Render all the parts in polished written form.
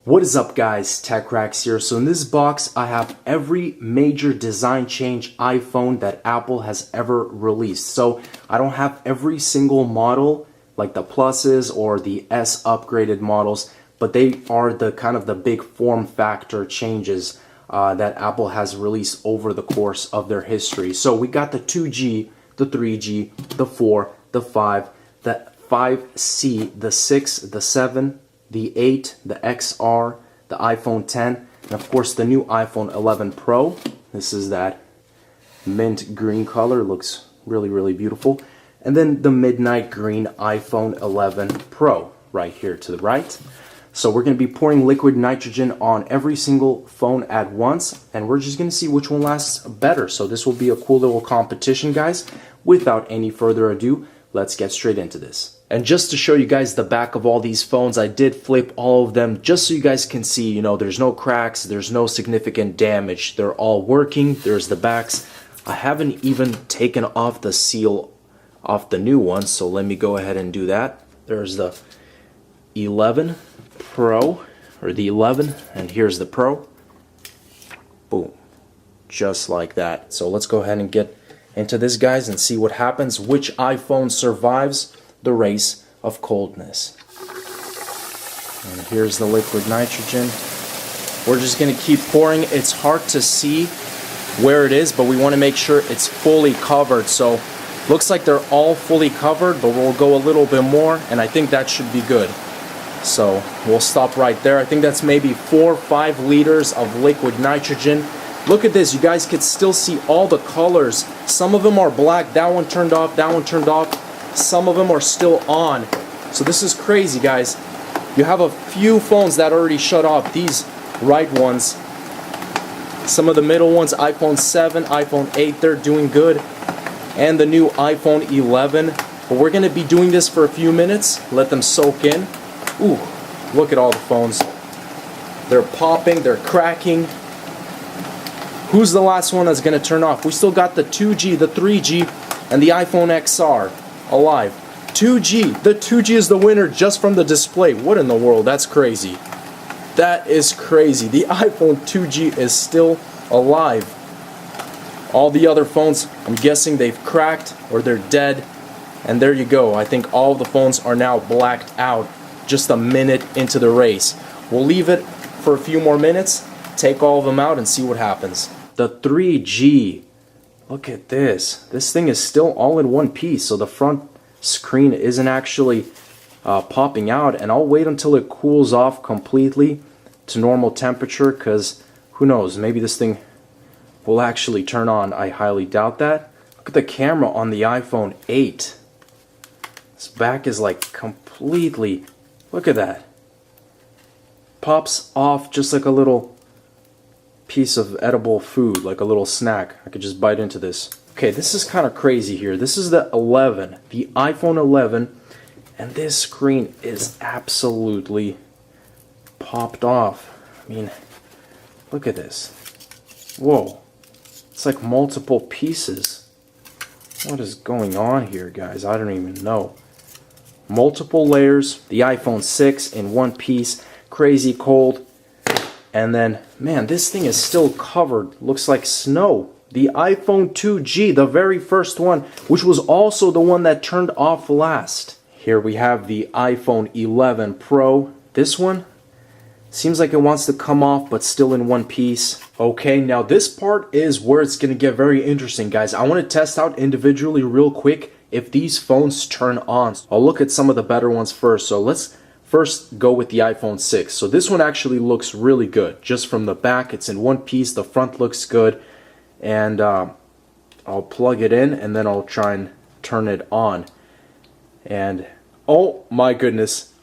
What is up, guys? TechRax here. So in this box I have every major design change iPhone that Apple has ever released. So I don't have every single model like the pluses or the S upgraded models, but they are the kind of the big form factor changes that Apple has released over the course of their history. So we got the 2G, the 3G, the 4, the 5, the 5C, the 6, the 7, the 8, the XR, the iPhone 10, and of course the new iPhone 11 Pro. This is that mint green color, looks really beautiful. And then the midnight green iPhone 11 Pro right here to the right. So we're going to be pouring liquid nitrogen on every single phone at once, and we're just going to see which one lasts better. So this will be a cool little competition, guys. Without any further ado, let's get straight into this. And just to show you guys the back of all these phones, I did flip all of them just so you guys can see, you know, there's no cracks, there's no significant damage. They're all working. There's the backs. I haven't even taken off the seal off the new one, so let me go ahead and do that. There's the 11 Pro, or the 11, and here's the Pro. Boom. Just like that. So let's go ahead and get into this, guys, and see what happens. Which iPhone survives the race of coldness. And here's the liquid nitrogen. We're just gonna keep pouring. It's hard to see where it is, but we want to make sure it's fully covered. So looks like they're all fully covered, but we'll go a little bit more, and I think that should be good. So we'll stop right there. I think that's maybe 4 or 5 liters of liquid nitrogen. Look at this, you guys could still see all the colors. Some of them are black, that one turned off, that one turned off. Some of them are still on. So this is crazy, guys. You have a few phones that already shut off, these right ones. Some of the middle ones, iPhone 7, iPhone 8, they're doing good. And the new iPhone 11. But we're gonna be doing this for a few minutes, let them soak in. Ooh, look at all the phones. They're popping, they're cracking. Who's the last one that's gonna turn off? We still got the 2G, the 3G, and the iPhone XR alive. 2G, the 2G is the winner just from the display. What in the world? That's crazy. That is crazy. The iPhone 2G is still alive. All the other phones, I'm guessing they've cracked or they're dead. And there you go. I think all the phones are now blacked out just a minute into the race. We'll leave it for a few more minutes, take all of them out, and see what happens. The 3G. Look at this. This thing is still all in one piece, so the front screen isn't actually popping out, and I'll wait until it cools off completely to normal temperature, because who knows, maybe this thing will actually turn on. I highly doubt that. Look at the camera on the iPhone 8. This back is like completely, look at that. Pops off just like a little piece of edible food, like a little snack. I could just bite into this. Okay, this is kind of crazy here. This is the 11, the iPhone 11, and this screen is absolutely popped off. I mean, look at this. Whoa. It's like multiple pieces. What is going on here, guys? I don't even know. Multiple layers. The iPhone 6 in one piece. Crazy cold. And then, man, this thing is still covered. Looks like snow. The iPhone 2G, the very first one, which was also the one that turned off last. Here we have the iPhone 11 Pro. This one seems like it wants to come off, but still in one piece. Okay, now this part is where it's going to get very interesting, guys. I want to test out individually real quick if these phones turn on. I'll look at some of the better ones first. So let's first go with the iPhone 6. So this one actually looks really good. Just from the back, it's in one piece. The front looks good. And I'll plug it in, and then I'll try and turn it on. And oh my goodness.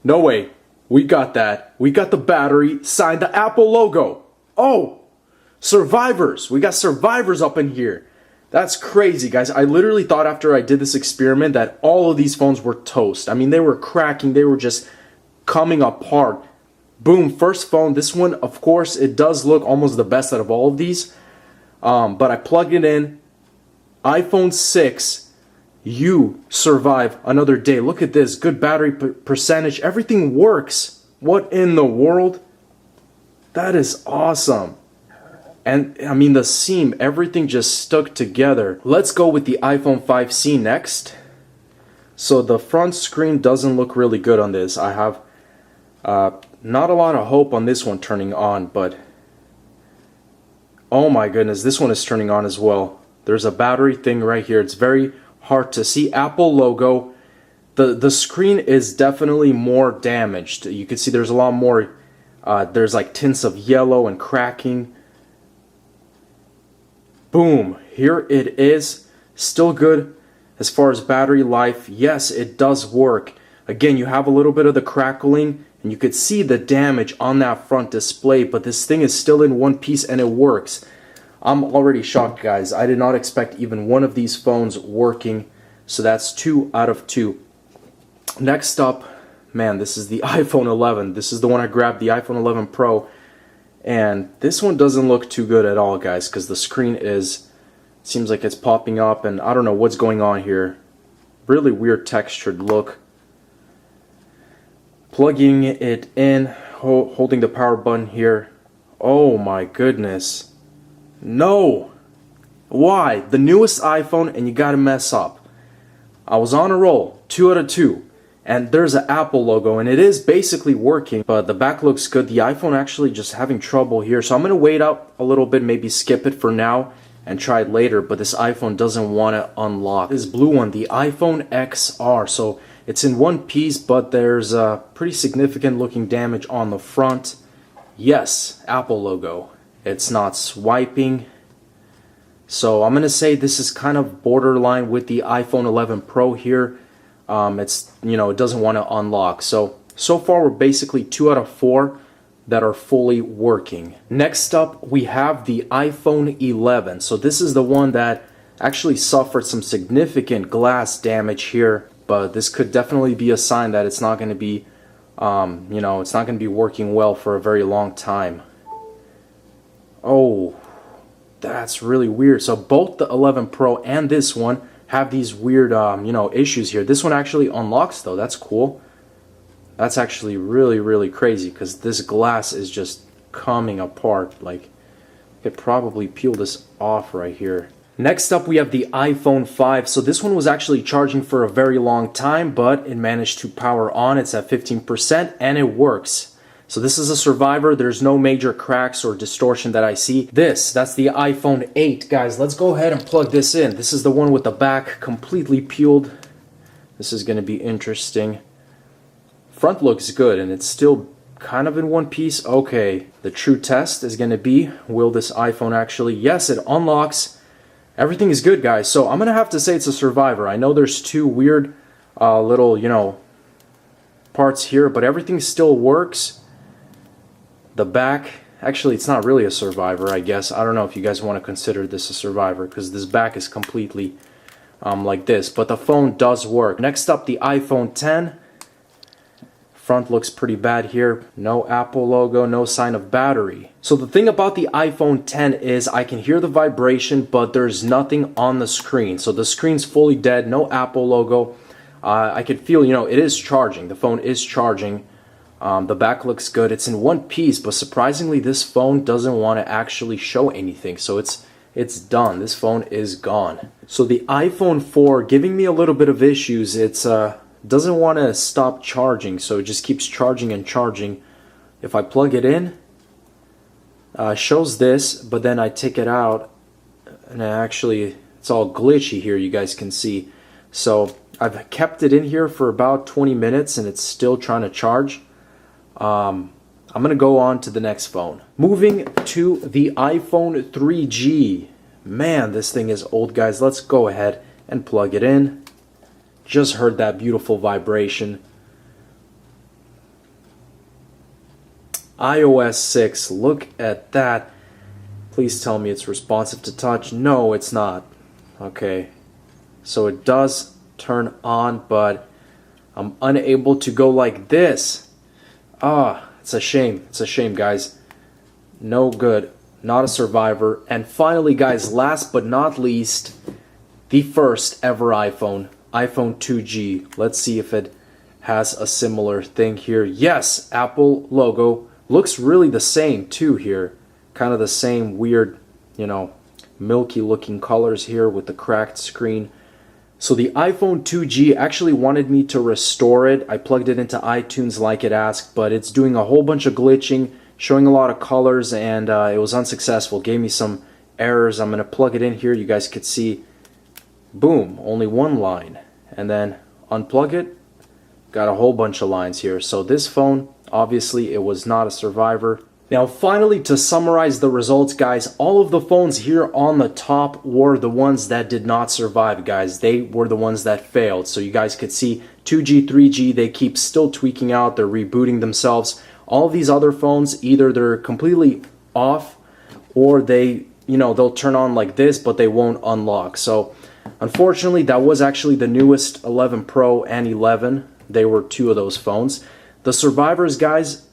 No way. We got that. We got the battery. Signed the Apple logo. Oh, survivors. We got survivors up in here. That's crazy, guys. I literally thought after I did this experiment that all of these phones were toast. I mean, they were cracking. They were just coming apart. Boom, first phone. This one, of course, it does look almost the best out of all of these. But I plugged it in. iPhone 6, you survive another day. Look at this. Good battery percentage. Everything works. What in the world? That is awesome. And I mean the seam, everything just stuck together. Let's go with the iPhone 5C next. So the front screen doesn't look really good on this. I have not a lot of hope on this one turning on, but oh my goodness, this one is turning on as well. There's a battery thing right here. It's very hard to see. Apple logo. The screen is definitely more damaged. You can see there's a lot more, there's like tints of yellow and cracking. Boom, here it is. Still good as far as battery life. Yes, it does work. Again, you have a little bit of the crackling and you could see the damage on that front display, but this thing is still in one piece and it works. I'm already shocked, guys. I did not expect even one of these phones working. So that's 2 out of 2. Next up, man, this is the iPhone 11. This is the one I grabbed, the iPhone 11 Pro. And this one doesn't look too good at all, guys, because the screen seems like it's popping up and I don't know what's going on here. Really weird textured look. Plugging it in, holding the power button here. Oh my goodness. No! Why? The newest iPhone and you gotta mess up. I was on a roll, 2 out of 2. And there's an Apple logo and it is basically working, but the back looks good. The iPhone actually just having trouble here. So I'm going to wait out a little bit, maybe skip it for now and try it later. But this iPhone doesn't want to unlock. This blue one, the iPhone XR. So it's in one piece, but there's a pretty significant looking damage on the front. Yes, Apple logo. It's not swiping. So I'm going to say this is kind of borderline with the iPhone 11 Pro here. It's, it doesn't want to unlock. So far we're basically 2 out of 4 that are fully working. Next up, we have the iPhone 11. So this is the one that actually suffered some significant glass damage here, but this could definitely be a sign that it's not going to be, it's not going to be working well for a very long time. Oh, that's really weird. So both the 11 Pro and this one have these weird, issues here. This one actually unlocks though. That's cool. That's actually really, really crazy because this glass is just coming apart. Like, I could probably peel this off right here. Next up, we have the iPhone 5. So this one was actually charging for a very long time, but it managed to power on. It's at 15% and it works. So this is a survivor. There's no major cracks or distortion that I see. That's the iPhone 8. Guys, let's go ahead and plug this in. This is the one with the back completely peeled. This is going to be interesting. Front looks good and it's still kind of in one piece. Okay, the true test is going to be, will this iPhone actually, yes, it unlocks. Everything is good, guys. So I'm going to have to say it's a survivor. I know there's two weird little, parts here, but everything still works. The back, actually it's not really a survivor, I guess. I don't know if you guys want to consider this a survivor because this back is completely like this, but the phone does work. Next up, the iPhone 10. Front looks pretty bad here. No Apple logo, no sign of battery. So the thing about the iPhone 10 is I can hear the vibration, but there's nothing on the screen. So the screen's fully dead, no Apple logo. I could feel, it is charging. The phone is charging. The back looks good. It's in one piece, but surprisingly this phone doesn't want to actually show anything. So it's done. This phone is gone. So the iPhone 4 giving me a little bit of issues. It's doesn't want to stop charging, so it just keeps charging and charging. If I plug it in, shows this, but then I take it out and it's all glitchy here, you guys can see. So I've kept it in here for about 20 minutes and it's still trying to charge. I'm going to go on to the next phone. Moving to the iPhone 3G. Man, this thing is old, guys. Let's go ahead and plug it in. Just heard that beautiful vibration. iOS 6, look at that. Please tell me it's responsive to touch. No, it's not. Okay, so it does turn on, but I'm unable to go like this. It's a shame. It's a shame, guys. No good. Not a survivor. And finally, guys, last but not least, the first ever iPhone 2G. Let's see if it has a similar thing here. Yes, Apple logo, Looks really the same too here. Kind of the same weird, you know, milky looking colors here with the cracked screen. So the iPhone 2G actually wanted me to restore it. I plugged it into iTunes like it asked, but it's doing a whole bunch of glitching, showing a lot of colors, and it was unsuccessful. Gave me some errors. I'm going to plug it in here. You guys could see, boom, only one line. And then unplug it, got a whole bunch of lines here. So this phone, obviously, it was not a survivor. Now finally, to summarize the results, guys, all of the phones here on the top were the ones that did not survive, guys. They were the ones that failed. So you guys could see 2G, 3G, they keep still tweaking out, they're rebooting themselves. All of these other phones, either they're completely off or they, you know, they'll turn on like this, but they won't unlock. So unfortunately, that was actually the newest 11 Pro and 11. They were two of those phones. The survivors, guys,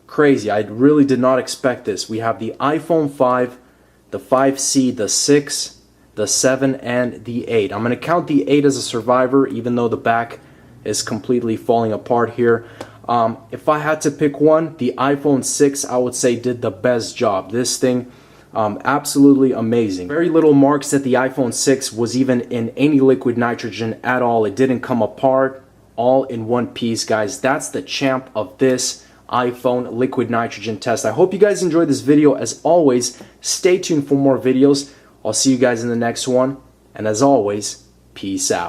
crazy. I really did not expect this. We have the iPhone 5, the 5C, the 6, the 7, and the 8. I'm going to count the 8 as a survivor, even though the back is completely falling apart here. If I had to pick one, the iPhone 6, I would say, did the best job. This thing, absolutely amazing. Very little marks that the iPhone 6 was even in any liquid nitrogen at all. It didn't come apart, all in one piece, guys. That's the champ of this iPhone liquid nitrogen test. I hope you guys enjoyed this video. As always, stay tuned for more videos. I'll see you guys in the next one. And as always, peace out.